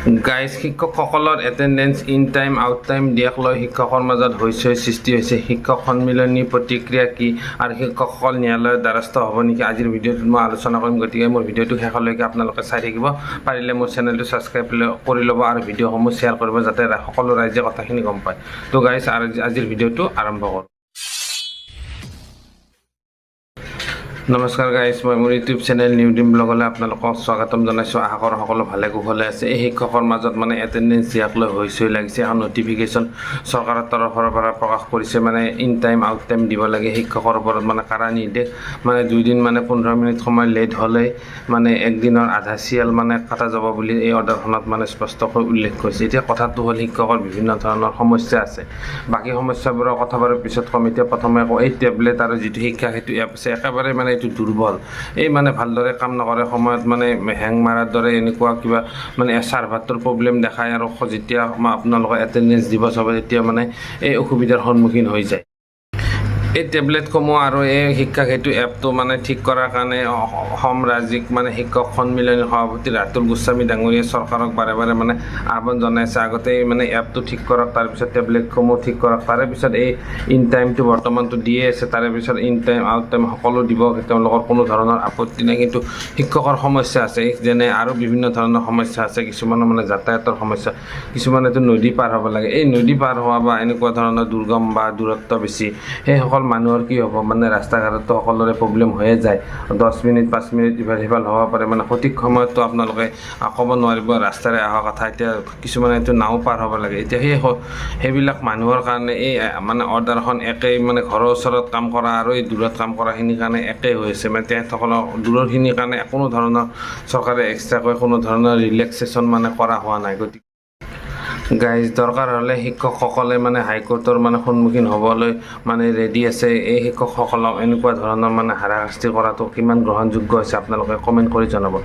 Guys শিক্ষকসকলৰ attendance in time out time দিয়াক লৈ শিক্ষকৰ মাজত হৈছৈ সৃষ্টি হৈছে। শিক্ষক সন্মিলনী প্ৰতিক্ৰিয়া কি আৰু শিক্ষকসকল ন্যায়ালয়ৰ দ্বাৰস্থ হ'ব নেকি, আজিৰ ভিডিঅ'টোত মই আলোচনা কৰিম। গতিকে মোৰ ভিডিঅ'টো শেষলৈকে আপোনালোকে চাই থাকিব। পাৰিলে মোৰ চেনেলটো ছাবস্ক্ৰাইব কৰি ল'ব আৰু ভিডিঅ'সমূহ শ্বেয়াৰ কৰিব, যাতে সকলো ৰাইজে কথাখিনি গম পায়। তো গাইজ আজিৰ ভিডিঅ'টো আৰম্ভ কৰোঁ। নমস্কাৰ গাইজ, মই মোৰ ইউটিউব চেনেল নিউ ডিম ব্লগলৈ আপোনালোকক স্বাগতম জনাইছোঁ। আশা কৰোঁ সকলো ভালে কুশলে আছে। এই শিক্ষকৰ মাজত এটেণ্ডেঞ্চ দিয়াক লৈ হৈছৈ লাগিছে। এখন নটিফিকেশ্যন চৰকাৰৰ তৰফৰ পৰা প্ৰকাশ কৰিছে, ইন টাইম আউট টাইম দিব লাগে। শিক্ষকৰ ওপৰত কাৰা নিৰ্দেশ, 2 দিন 15 মিনিট সময় লেট হ'লে একদিনৰ আধা চিয়াল কাটা যাব বুলি এই অৰ্ডাৰখনত স্পষ্টকৈ উল্লেখ কৰিছে। এতিয়া কথাটো হ'ল, শিক্ষকৰ বিভিন্ন ধৰণৰ সমস্যা আছে। বাকী সমস্যাবোৰৰ কথা বাৰু পিছত ক'ম। এতিয়া প্ৰথমে আকৌ এই টেবলেট আৰু যিটো শিক্ষা সেইটো এপ আছে, একেবাৰে এইটো দুৰ্বল। এই ভালদৰে কাম নকৰে, সময়ত হেং মাৰাৰ দৰে এনেকুৱা কিবা চাৰ্ভাৰটোৰ প্ৰব্লেম দেখায়, আৰু যেতিয়া আপোনালোকৰ এটেণ্ডেঞ্চ দিব চাব, তেতিয়া এই অসুবিধাৰ সন্মুখীন হৈ যায়। এই টেবলেটসমূহ আৰু এই শিক্ষা সেতু এপটো ঠিক কৰাৰ কাৰণে অসম ৰাজ্যিক শিক্ষক সন্মিলনীৰ সভাপতি ৰাতুল গোস্বামী ডাঙৰীয়াই চৰকাৰক বাৰে বাৰে আহ্বান জনাইছে। আগতে এপটো ঠিক কৰক, তাৰপিছত টেবলেটসমূহ ঠিক কৰক, তাৰে পিছত এই ইন টাইমটো বৰ্তমানটো দিয়ে আছে, তাৰে পিছত ইন টাইম আউট টাইম সকলো দিব। তেওঁলোকৰ কোনো ধৰণৰ আপত্তি নাই, কিন্তু শিক্ষকৰ সমস্যা আছে, যেনে আৰু বিভিন্ন ধৰণৰ সমস্যা আছে। কিছুমানৰ যাতায়াতৰ সমস্যা, কিছুমানেতো নদী পাৰ হ'ব লাগে। এই নদী পাৰ হোৱা বা এনেকুৱা ধৰণৰ দুৰ্গম বা দূৰত্ব বেছি, সেইসকল মানুহৰ কি হ'ব, ৰাস্তা ঘাটতো সকলোৰে প্ৰব্লেম হৈয়ে যায়। 10 মিনিট 5 মিনিট ইফাল সিফাল হ'ব পাৰে, সঠিক সময়ততো আপোনালোকে ক'ব নোৱাৰিব ৰাস্তাৰে অহা কথা। এতিয়া কিছুমানেতো নাও পাৰ হ'ব লাগে। এতিয়া সেইবিলাক মানুহৰ কাৰণে এই অৰ্ডাৰখন একেই, ঘৰৰ ওচৰত কাম কৰা আৰু এই দূৰত কাম কৰাখিনিৰ কাৰণে একেই হৈ আছে। তেখেতসকলৰ দূৰৰখিনিৰ কাৰণে কোনো ধৰণৰ চৰকাৰে এক্সট্ৰাকৈ কোনো ধৰণৰ ৰিলেক্সেশ্যন কৰা হোৱা নাই। গতিকে গাইজ, দৰকাৰ হ'লে শিক্ষকসকলে হাইকোৰ্টৰ সন্মুখীন হ'বলৈ ৰেডি আছে। এই শিক্ষকসকলক এনেকুৱা ধৰণৰ হাৰাশাস্তি কৰাটো কিমান গ্ৰহণযোগ্য হৈছে, আপোনালোকে কমেণ্ট কৰি জনাব।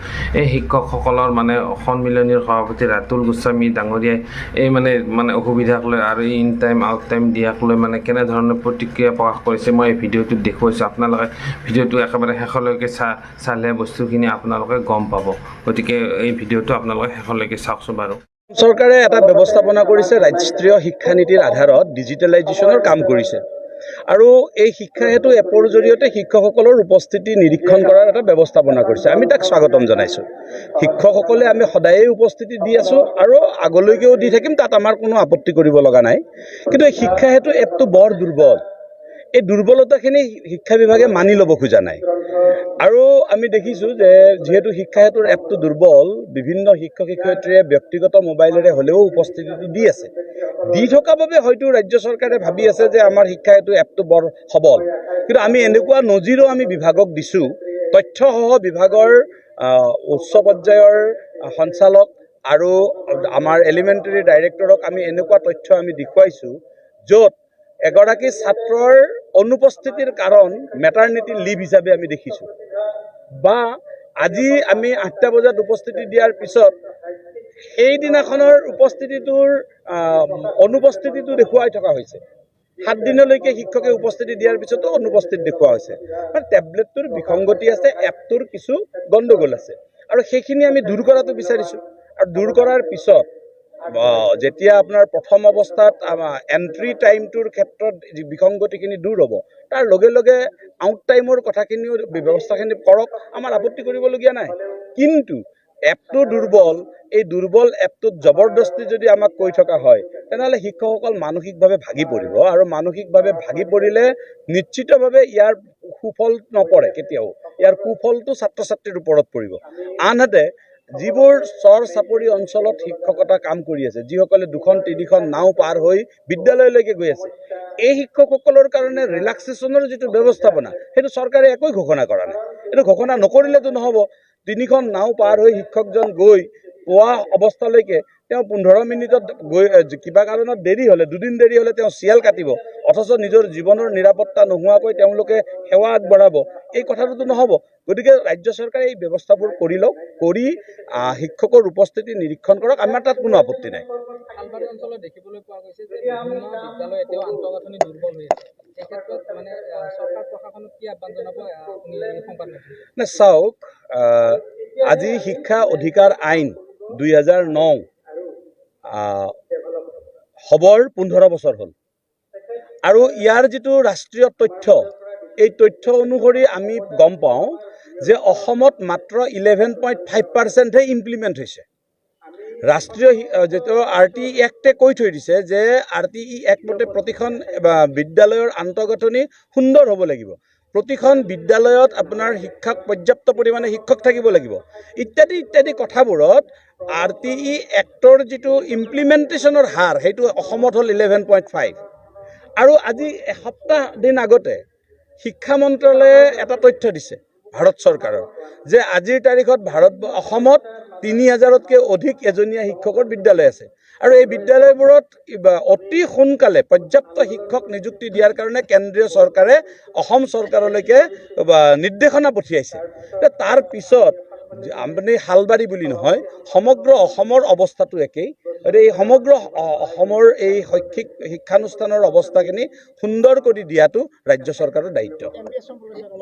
এই শিক্ষকসকলৰ সন্মিলনীৰ সভাপতি ৰাতুল গোস্বামী ডাঙৰীয়াই এই অসুবিধাক লৈ আৰু ইন টাইম আউট টাইম দিয়াক লৈ কেনেধৰণৰ প্ৰতিক্ৰিয়া প্ৰকাশ কৰিছে, মই এই ভিডিঅ'টোত দেখুৱাইছোঁ। আপোনালোকে ভিডিঅ'টো একেবাৰে শেষলৈকে চালে বস্তুখিনি আপোনালোকে গম পাব। গতিকে এই ভিডিঅ'টো আপোনালোকে শেষলৈকে চাওকচোন বাৰু। চৰকাৰে এটা ব্যৱস্থাপনা কৰিছে, ৰাষ্ট্ৰীয় শিক্ষানীতিৰ আধাৰত ডিজিটেলাইজেশ্যনৰ কাম কৰিছে, আৰু এই শিক্ষা সেতু এপৰ জৰিয়তে শিক্ষকসকলৰ উপস্থিতি নিৰীক্ষণ কৰাৰ এটা ব্যৱস্থাপনা কৰিছে। আমি তাক স্বাগতম জনাইছোঁ। শিক্ষকসকলে আমি সদায়েই উপস্থিতি দি আছোঁ আৰু আগলৈকেও দি থাকিম, তাত আমাৰ কোনো আপত্তি কৰিব লগা নাই। কিন্তু এই শিক্ষা সেতু এপটো বৰ দুৰ্বল। এই দুৰ্বলতাখিনি শিক্ষা বিভাগে মানি ল'ব খোজা নাই। আৰু আমি দেখিছোঁ যে যিহেতু শিক্ষা সেতুৰ এপটো দুৰ্বল, বিভিন্ন শিক্ষক শিক্ষয়িত্ৰীয়ে ব্যক্তিগত মোবাইলেৰে হ'লেও উপস্থিতিটো দি আছে। দি থকা বাবে হয়তো ৰাজ্য চৰকাৰে ভাবি আছে যে আমাৰ শিক্ষা সেতু এপটো বৰ সবল। কিন্তু আমি এনেকুৱা নজিৰো আমি বিভাগক দিছোঁ, তথ্যসহ বিভাগৰ উচ্চ পৰ্যায়ৰ সঞ্চালক আৰু আমাৰ এলিমেণ্টাৰী ডাইৰেক্টৰক আমি এনেকুৱা তথ্য আমি দেখুৱাইছোঁ, য'ত এগৰাকী ছাত্ৰৰ অনুপস্থিতিৰ কাৰণ মেটাৰনিটি লিভ হিচাপে আমি দেখিছোঁ। বা আজি আমি 8টা বজাত উপস্থিতি দিয়াৰ পিছত সেইদিনাখনৰ অনুপস্থিতিটো দেখুৱাই থকা হৈছে। 7 দিনলৈকে শিক্ষকে উপস্থিতি দিয়াৰ পিছতো অনুপস্থিত দেখুওৱা হৈছে। টেবলেটটোৰ বিসংগতি আছে, এপটোৰ কিছু গণ্ডগোল আছে, আৰু সেইখিনি আমি দূৰ কৰাটো বিচাৰিছোঁ। আৰু দূৰ কৰাৰ পিছত যেতিয়া আপোনাৰ প্ৰথম অৱস্থাত এণ্ট্ৰি টাইমটোৰ ক্ষেত্ৰত বিসংগতিখিনি দূৰ হ'ব, তাৰ লগে লগে আউট টাইমৰ কথাখিনিও ব্যৱস্থাখিনি কৰক, আমাৰ আপত্তি কৰিবলগীয়া নাই। কিন্তু এপটো দুৰ্বল, এই দুৰ্বল এপটোত জবৰদস্তি যদি আমাক কৈ থকা হয়, তেনেহ'লে শিক্ষকসকল মানসিকভাৱে ভাগি পৰিব, আৰু মানসিকভাৱে ভাগি পৰিলে নিশ্চিতভাৱে ইয়াৰ সুফল নপৰে কেতিয়াও। ইয়াৰ কুফলটো ছাত্ৰ ছাত্ৰীৰ ওপৰত পৰিব। আনহাতে যিবোৰ চৰ চাপৰি অঞ্চলত শিক্ষকতা কাম কৰি আছে, যিসকলে 2খন-3খন নাও পাৰ হৈ বিদ্যালয়লৈকে গৈ আছে, এই শিক্ষকসকলৰ কাৰণে ৰিলেক্সেশ্যনৰ যিটো ব্যৱস্থাপনা, সেইটো চৰকাৰে একোৱে ঘোষণা কৰা নাই। এইটো ঘোষণা নকৰিলেতো নহ'ব। 3খন নাও পাৰ হৈ শিক্ষকজন গৈ পোৱা অৱস্থালৈকে তেওঁ 15 মিনিটত গৈ কিবা কাৰণত দেৰি হ'লে, 2 দিন দেৰি হ'লে তেওঁ চিয়াল কাটিব, অথচ নিজৰ জীৱনৰ নিৰাপত্তা নোহোৱাকৈ তেওঁলোকে সেৱা আগবঢ়াব। এই কথাটোতো নহ'ব। গতিকে ৰাজ্য চৰকাৰে এই ব্যৱস্থাবোৰ কৰি লওক, কৰি শিক্ষকৰ উপস্থিতি নিৰীক্ষণ কৰক, আমাৰ তাত কোনো আপত্তি নাই। খালবাৰী অঞ্চলত দেখিবলৈ পোৱা গৈছে যে বিভিন্ন বিদ্যালয় এতিয়াও আন্তঃগাঁথনি দুৰ্বল হৈ আছে। এই ক্ষেত্ৰত চৰকাৰ প্ৰশাসনক কি আহ্বান জনাব আপুনি সংবাদ মাধ্যমত? চাওক, আজি শিক্ষা অধিকাৰ আইন 2009 হ'বৰ 15 বছৰ হ'ল আৰু ইয়াৰ যিটো ৰাষ্ট্ৰীয় তথ্য এই তথ্য অনুসৰি আমি গম পাওঁ যে অসমত মাত্ৰ 11.5%হে ইমপ্লিমেণ্ট হৈছে ৰাষ্ট্ৰীয় যিটো RTE এক্টে কৈ থৈ দিছে যে RTE এক্ট মতে প্ৰতিখন বিদ্যালয়ৰ আন্তঃগাঁথনি সুন্দৰ হ'ব লাগিব প্ৰতিখন বিদ্যালয়ত আপোনাৰ শিক্ষক পৰ্যাপ্ত পৰিমাণে শিক্ষক থাকিব লাগিব ইত্যাদি ইত্যাদি কথাবোৰত RTE এক্টৰ যিটো ইমপ্লিমেণ্টেশ্যনৰ হাৰ সেইটো অসমত হ'ল 11.5 আৰু আজি এসপ্তাহ দিন আগতে শিক্ষা মন্ত্ৰালয়ে এটা তথ্য দিছে ভাৰত চৰকাৰৰ যে আজিৰ তাৰিখত অসমত 3000তকৈ অধিক এজনীয়া শিক্ষকৰ বিদ্যালয় আছে আৰু এই বিদ্যালয়বোৰত অতি সোনকালে পৰ্যাপ্ত শিক্ষক নিযুক্তি দিয়াৰ কাৰণে কেন্দ্ৰীয় চৰকাৰে অসম চৰকাৰলৈকে নিৰ্দেশনা পঠিয়াইছে তাৰ পিছত আপুনি হালবাৰী বুলি নহয় সমগ্ৰ অসমৰ অৱস্থাটো একেই এই সমগ্ৰ অসমৰ এই শৈক্ষিক শিক্ষানুষ্ঠানৰ অৱস্থাখিনি সুন্দৰ কৰি দিয়াটো ৰাজ্য চৰকাৰৰ দায়িত্ব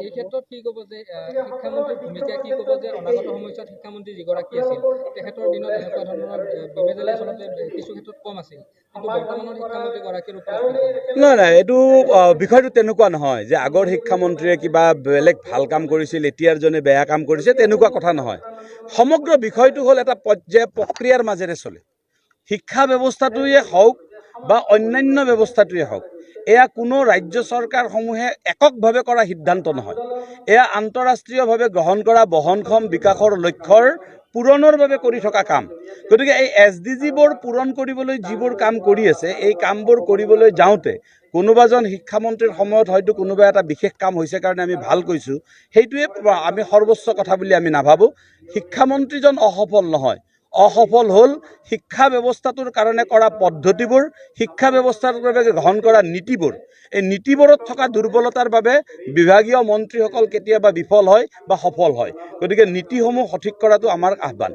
এই ক্ষেত্ৰত কি ক'ব যে শিক্ষামন্ত্ৰীৰ ভূমিকা কি ক'ব যে অনাগত সময়ছোৱাত শিক্ষামন্ত্ৰী যিগৰাকী আছিল তেখেতৰ দিনত এনেকুৱা ধৰণৰ বিবেচনা আচলতে কিছু ক্ষেত্ৰত কম আছিল কিন্তু বৰ্তমানৰ শিক্ষামন্ত্ৰীগৰাকীৰ ওপৰত নাই এইটো বিষয়টো তেনেকুৱা নহয় যে আগৰ শিক্ষামন্ত্ৰীয়ে কিবা বেলেগ ভাল কাম কৰিছিল এতিয়াৰজনে বেয়া কাম কৰিছে তেনেকুৱা কথা নহয় সমগ্ৰ বিষয়টো হ'ল এটা প্ৰক্ৰিয়াৰ মাজেৰে চলে শিক্ষা ব্যৱস্থাটোৱে হওক বা অন্যান্য ব্যৱস্থাটোৱে হওক এয়া কোনো ৰাজ্য চৰকাৰসমূহে এককভাৱে কৰা সিদ্ধান্ত নহয় এয়া আন্তঃৰাষ্ট্ৰীয়ভাৱে গ্ৰহণ কৰা বহনক্ষম বিকাশৰ লক্ষ্যৰ পূৰণৰ বাবে কৰি থকা কাম গতিকে এই SDGবোৰ পূৰণ কৰিবলৈ যিবোৰ কাম কৰি আছে এই কামবোৰ কৰিবলৈ যাওঁতে কোনোবাজন শিক্ষামন্ত্ৰীৰ সময়ত হয়তো কোনোবা এটা বিশেষ কাম হৈছে কাৰণে আমি ভাল কৈছোঁ সেইটোৱে আমি সৰ্বোচ্চ কথা বুলি আমি নাভাবোঁ শিক্ষামন্ত্ৰীজন অসফল নহয় অসফল হ'ল শিক্ষা ব্যৱস্থাটোৰ কাৰণে কৰা পদ্ধতিবোৰ শিক্ষা ব্যৱস্থাৰ বাবে গ্ৰহণ কৰা নীতিবোৰ এই নীতিবোৰত থকা দুৰ্বলতাৰ বাবে বিভাগীয় মন্ত্ৰীসকল কেতিয়াবা বিফল হয় বা সফল হয় গতিকে নীতিসমূহ সঠিক কৰাটো আমাৰ আহ্বান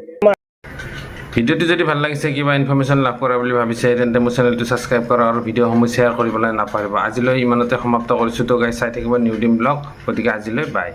ভিডিঅ'টো যদি ভাল লাগিছে কিবা ইনফৰমেশ্যন লাভ কৰা বুলি ভাবিছে তেন্তে মোৰ চেনেলটো ছাবস্ক্ৰাইব কৰা আৰু ভিডিঅ'সমূহ শ্বেয়াৰ কৰিবলৈ নাপাহৰিব আজিলৈ ইমানতে সমাপ্ত কৰিছোঁ তো গাইজ চাই থাকিব নিউ ডিম ব্লগ গতিকে আজিলৈ বাই